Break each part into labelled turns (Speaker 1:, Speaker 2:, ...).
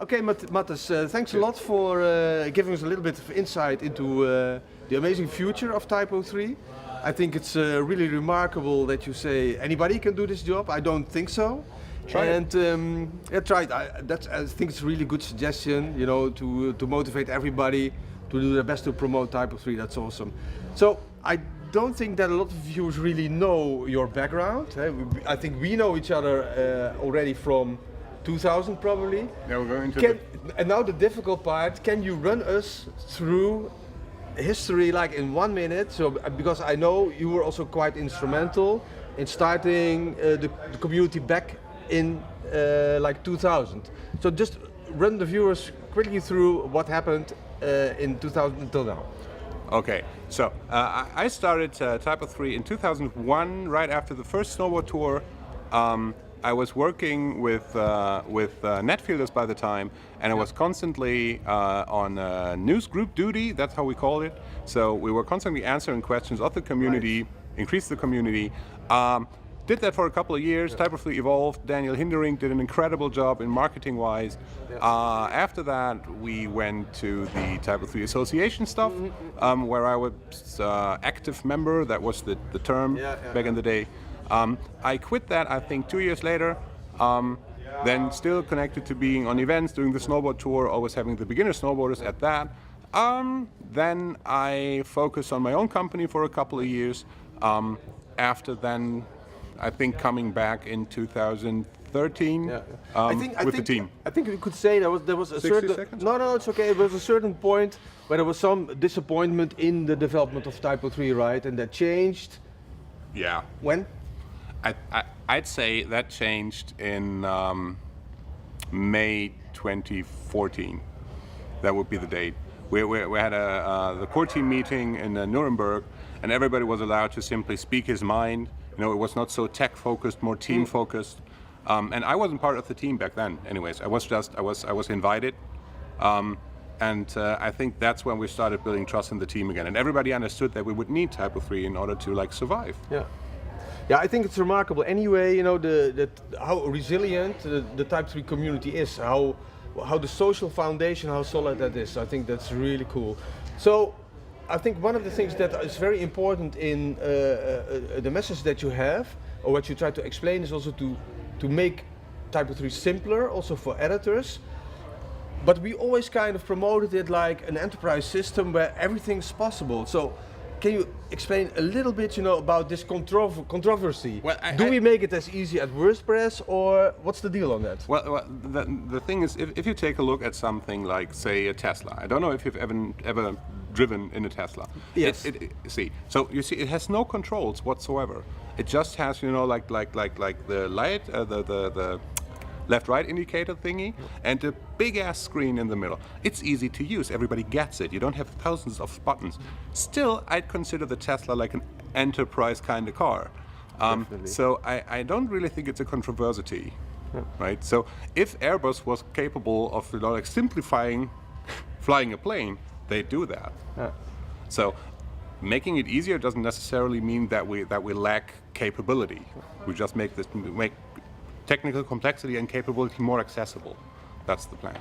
Speaker 1: Okay, Mathias, thanks a lot for giving us a little bit of insight into the amazing future of TYPO3. I think it's really remarkable that you say anybody can do this job. I don't think so.
Speaker 2: Try it.
Speaker 1: Yeah, try it. I think it's a really good suggestion, you know, to motivate everybody to do their best to promote TYPO3. That's awesome. So I don't think that a lot of viewers really know your background. I think we know each other already from 2000 probably.
Speaker 2: Yeah, we're going to.
Speaker 1: And now the difficult part, can you run us through history like in 1 minute? So because I know you were also quite instrumental in starting the community back in like 2000. So just run the viewers quickly through what happened in 2000 until now.
Speaker 2: Okay, so I started TYPO3 in 2001, right after the first snowboard tour. I was working with netfielders by the time, and I was constantly on news group duty. That's how we call it. So we were constantly answering questions of the community, increase the community. Did that for a couple of years. TYPO3 evolved. Daniel Hindering did an incredible job in marketing-wise. After that, we went to the TYPO3 association stuff, where I was active member. That was the term back in the day. I quit that, I think, 2 years later. Then still connected to being on events, doing the snowboard tour, always having the beginner snowboarders at that. Then I focused on my own company for a couple of years. After then, I think coming back in 2013 with the team.
Speaker 1: I think we could say there was a
Speaker 2: 60
Speaker 1: certain.
Speaker 2: seconds?
Speaker 1: No, it's okay. There was a certain point where there was some disappointment in the development of TYPO3, right? And that changed.
Speaker 2: Yeah.
Speaker 1: When?
Speaker 2: I'd say that changed in May 2014. That would be the date. We had the core team meeting in Nuremberg, and everybody was allowed to simply speak his mind. You know, it was not so tech focused, more team focused. And I wasn't part of the team back then. Anyways, I was invited. I think that's when we started building trust in the team again. And everybody understood that we would need TYPO3 in order to like survive.
Speaker 1: Yeah. Yeah, I think it's remarkable. Anyway, you know, how resilient the TYPO3 community is, how the social foundation, how solid that is. I think that's really cool. So, I think one of the things that is very important in the message that you have, or what you try to explain, is also to make TYPO3 simpler, also for editors. But we always kind of promoted it like an enterprise system where everything's possible. So, can you explain a little bit, you know, about this controversy?
Speaker 2: Well,
Speaker 1: do we make it as easy as WordPress, or what's the deal on that?
Speaker 2: Well, the thing is, if you take a look at something like, say, a Tesla. I don't know if you've ever driven in a Tesla.
Speaker 1: Yes.
Speaker 2: So you see, it has no controls whatsoever. It just has, you know, like the light, the left-right indicator thingy, and a big-ass screen in the middle. It's easy to use. Everybody gets it. You don't have thousands of buttons. Still, I'd consider the Tesla like an enterprise kind of car. So I don't really think it's a controversy, right? So if Airbus was capable of, you know, like simplifying flying a plane, they do that. So making it easier doesn't necessarily mean that we lack capability. We just make technical complexity and capability more accessible. That's the plan.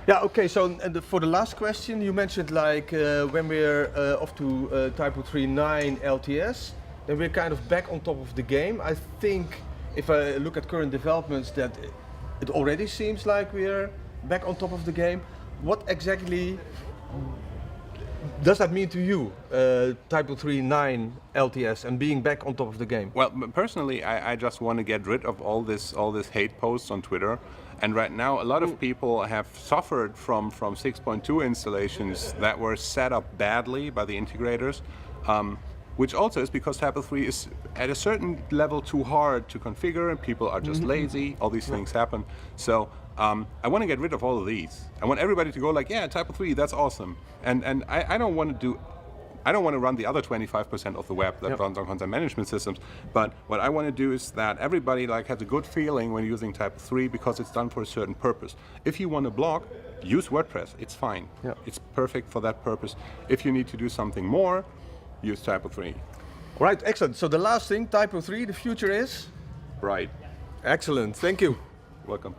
Speaker 1: Yeah, okay, so for the last question, you mentioned like when we're off to TYPO3 LTS, then we're kind of back on top of the game. I think if I look at current developments, that it already seems like we're back on top of the game. What exactly does that mean to you, TYPO3 LTS, and being back on top of the game?
Speaker 2: Well, personally, I just want to get rid of all this hate posts on Twitter. And right now, a lot of people have suffered from 6.2 installations that were set up badly by the integrators, which also is because TYPO3 is at a certain level too hard to configure, and people are just lazy. All these things happen. So I want to get rid of all of these. I want everybody to go like, yeah, TYPO3, that's awesome. And I don't want to run the other 25% of the web that runs on content management systems. But what I want to do is that everybody like has a good feeling when using TYPO3 because it's done for a certain purpose. If you want to blog, use WordPress. It's fine. It's perfect for that purpose. If you need to do something more, use TYPO3.
Speaker 1: Right, excellent. So the last thing, TYPO3, the future is?
Speaker 2: Right.
Speaker 1: Excellent. Thank you.
Speaker 2: Welcome.